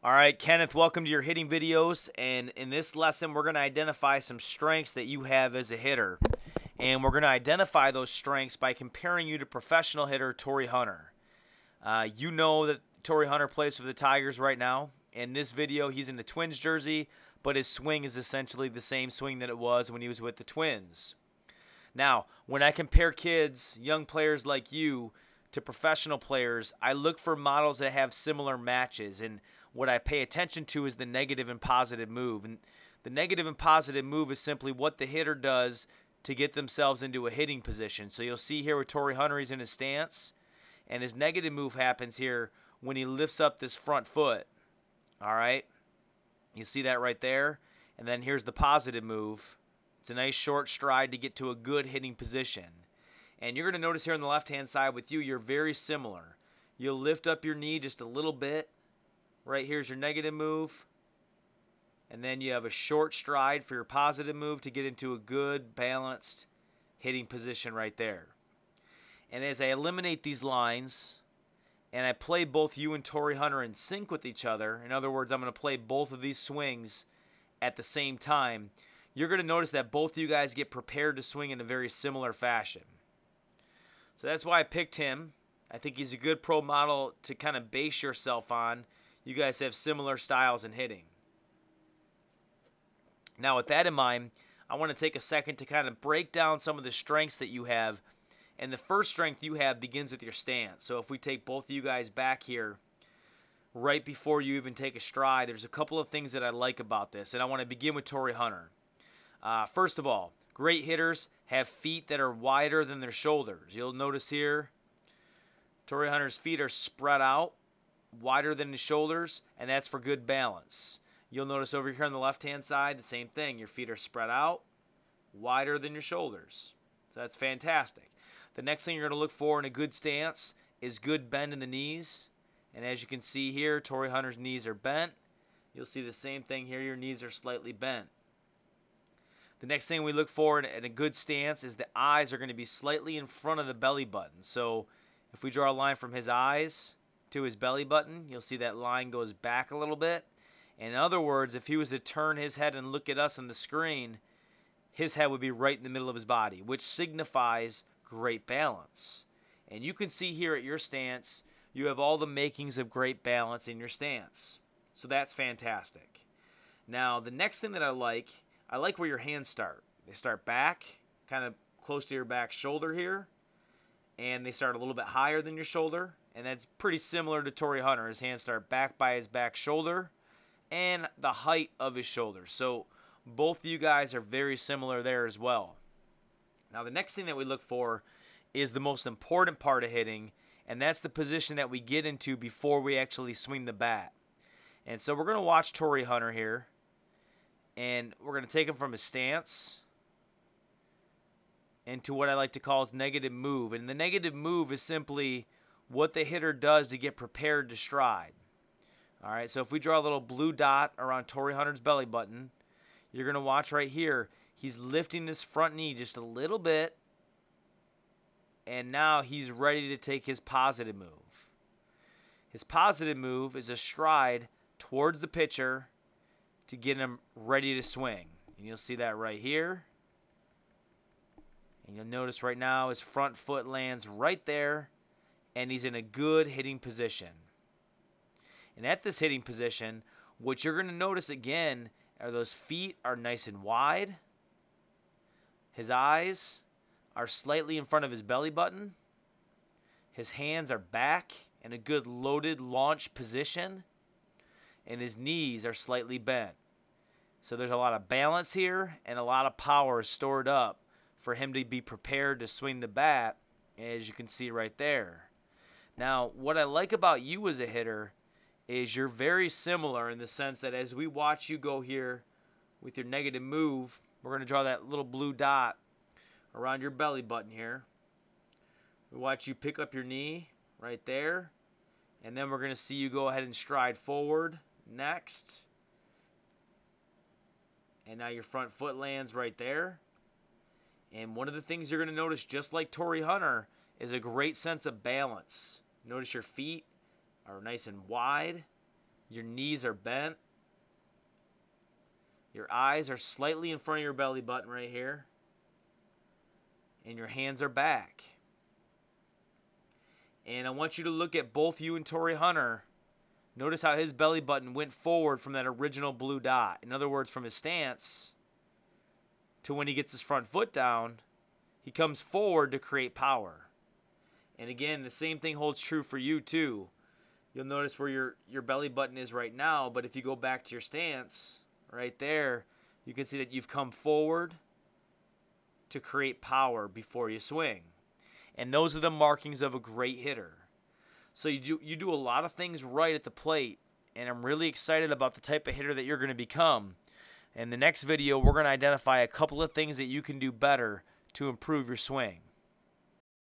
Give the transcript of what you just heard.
All right, Kenneth, welcome to your hitting videos. And in this lesson, we're going to identify some strengths that you have as a hitter. And we're going to identify those strengths by comparing you to professional hitter Torrey Hunter. You know that Torrey Hunter plays for the Tigers right now. In this video, he's in the Twins jersey, but his swing is essentially the same swing that it was when he was with the Twins. Now, when I compare kids, young players like you, to professional players, I look for models that have similar matches, and what I pay attention to is the negative and positive move. And the negative and positive move is simply what the hitter does to get themselves into a hitting position. So you'll see here with Torrey Hunter, he's in his stance, and his negative move happens here when he lifts up this front foot. All right, you see that right there, and then here's the positive move. It's a nice short stride to get to a good hitting position. And you're going to notice here on the left-hand side with you, you're very similar. You'll lift up your knee just a little bit. Right here's your negative move. And then you have a short stride for your positive move to get into a good, balanced hitting position right there. And as I eliminate these lines, and I play both you and Torrey Hunter in sync with each other, in other words, I'm going to play both of these swings at the same time, you're going to notice that both of you guys get prepared to swing in a very similar fashion. So that's why I picked him. I think he's a good pro model to kind of base yourself on. You guys have similar styles in hitting. Now, with that in mind, I want to take a second to kind of break down some of the strengths that you have. And the first strength you have begins with your stance. So if we take both of you guys back here, right before you even take a stride, there's a couple of things that I like about this. And I want to begin with Torrey Hunter. First of all, great hitters have feet that are wider than their shoulders. You'll notice here, Torrey Hunter's feet are spread out, wider than his shoulders, and that's for good balance. You'll notice over here on the left-hand side, the same thing. Your feet are spread out, wider than your shoulders. So that's fantastic. The next thing you're going to look for in a good stance is good bend in the knees. And as you can see here, Torrey Hunter's knees are bent. You'll see the same thing here. Your knees are slightly bent. The next thing we look for in a good stance is the eyes are going to be slightly in front of the belly button. So if we draw a line from his eyes to his belly button, you'll see that line goes back a little bit. In other words, if he was to turn his head and look at us on the screen, his head would be right in the middle of his body, which signifies great balance. And you can see here at your stance, you have all the makings of great balance in your stance. So that's fantastic. Now, the next thing that I like where your hands start. They start back, kind of close to your back shoulder here, and they start a little bit higher than your shoulder, and that's pretty similar to Torrey Hunter. His hands start back by his back shoulder and the height of his shoulders. So both of you guys are very similar there as well. Now, the next thing that we look for is the most important part of hitting, and that's the position that we get into before we actually swing the bat. And so we're going to watch Torrey Hunter here. And we're going to take him from his stance into what I like to call his negative move. And the negative move is simply what the hitter does to get prepared to stride. All right, so if we draw a little blue dot around Torrey Hunter's belly button, you're going to watch right here. He's lifting this front knee just a little bit. And now he's ready to take his positive move. His positive move is a stride towards the pitcher to get him ready to swing. And you'll see that right here. And you'll notice right now his front foot lands right there, and he's in a good hitting position. And at this hitting position, what you're going to notice again are those feet are nice and wide. His eyes are slightly in front of his belly button. His hands are back in a good loaded launch position. And his knees are slightly bent. So there's a lot of balance here and a lot of power stored up for him to be prepared to swing the bat, as you can see right there. Now, what I like about you as a hitter is you're very similar in the sense that as we watch you go here with your negative move, we're going to draw that little blue dot around your belly button here. We watch you pick up your knee right there, and then we're going to see you go ahead and stride forward. Next. And now your front foot lands right there. And one of the things you're going to notice, just like Torrey Hunter, is a great sense of balance. Notice your feet are nice and wide. Your knees are bent. Your eyes are slightly in front of your belly button right here. And your hands are back. And I want you to look at both you and Torrey Hunter. Notice how his belly button went forward from that original blue dot. In other words, from his stance to when he gets his front foot down, he comes forward to create power. And again, the same thing holds true for you too. You'll notice where your belly button is right now, but if you go back to your stance right there, you can see that you've come forward to create power before you swing. And those are the markings of a great hitter. So you do a lot of things right at the plate, and I'm really excited about the type of hitter that you're going to become. In the next video, we're going to identify a couple of things that you can do better to improve your swing.